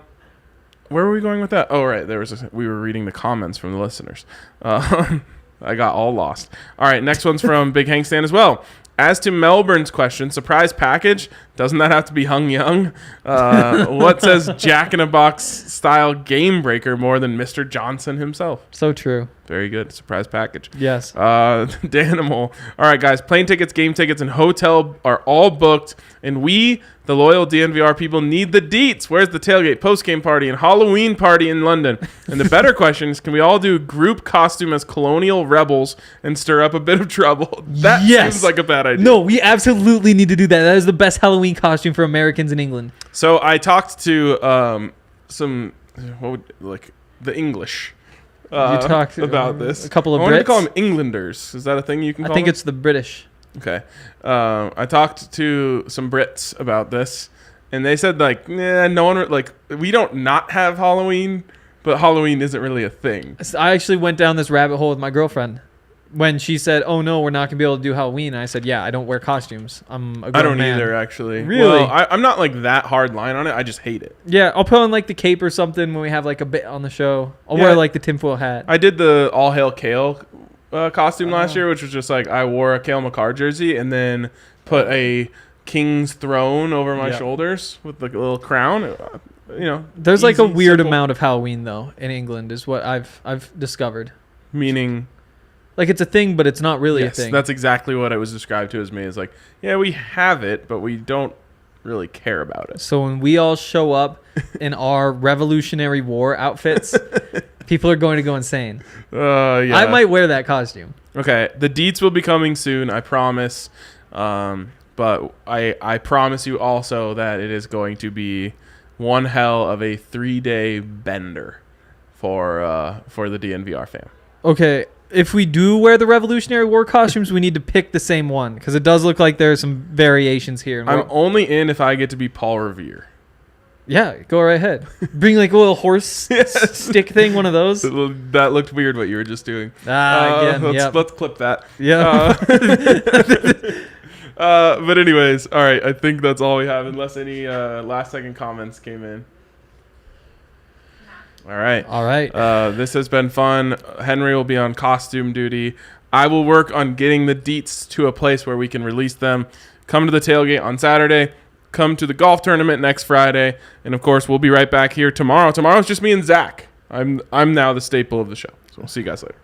Where were we going with that? Oh, right. We were reading the comments from the listeners. I got all lost. All right. Next one's from Big Hank Stan as well. As to Melbourne's question, surprise package, doesn't that have to be Hung Young? What says Jack in a Box style game breaker more than Mr. Johnson himself? So true. Very good. Surprise package. Yes. Danimal. All right, guys. Plane tickets, game tickets, and hotel are all booked. And we, the loyal DNVR people, need the deets. Where's the tailgate, post-game party, and Halloween party in London? And the better question is, can we all do group costume as colonial rebels and stir up a bit of trouble? That seems like a bad idea. No, we absolutely need to do that. That is the best Halloween costume for Americans in England. So I talked to the English. You talked about this. A couple of I wanted Brits. to call them Englanders. Is that a thing you can call I think them? it's the British. Okay. I talked to some Brits about this, and they said, like, no one, like, we don't not have Halloween, but Halloween isn't really a thing. I actually went down this rabbit hole with my girlfriend when she said, oh, no, we're not going to be able to do Halloween. And I said, yeah, I don't wear costumes. I'm a grown I don't man. either, actually. Really? Well, I'm not, like, that hard line on it. I just hate it. Yeah, I'll put on, like, the cape or something when we have, like, a bit on the show. I'll wear, like, the tinfoil hat. I did the All Hail Kale costume last year, which was just, like, I wore a Kale McCarr jersey and then put a king's throne over my shoulders with, like, a little crown. There's, easy, like, a weird simple. amount of Halloween, though, in England is what I've discovered. Meaning... Like, it's a thing, but it's not really a thing. That's exactly what it was described to as me. It's like, yeah, we have it, but we don't really care about it. So when we all show up in our Revolutionary War outfits, people are going to go insane. Yeah. I might wear that costume. Okay, the deets will be coming soon, I promise. But I promise you also that it is going to be one hell of a 3-day bender for the DNVR fam. Okay, if we do wear the Revolutionary War costumes, we need to pick the same one because it does look like there's some variations here. I'm only in if I get to be Paul Revere. Yeah, go right ahead. Bring like a little horse stick thing, one of those. That looked weird what you were just doing. Again, let's clip that. Yeah. But anyways, all right. I think that's all we have, unless any last second comments came in. All right. This has been fun. Henry will be on costume duty. I will work on getting the deets to a place where we can release them. Come to the tailgate on Saturday. Come to the golf tournament next Friday. And, of course, we'll be right back here tomorrow. Tomorrow's just me and Zach. I'm now the staple of the show. So we'll see you guys later.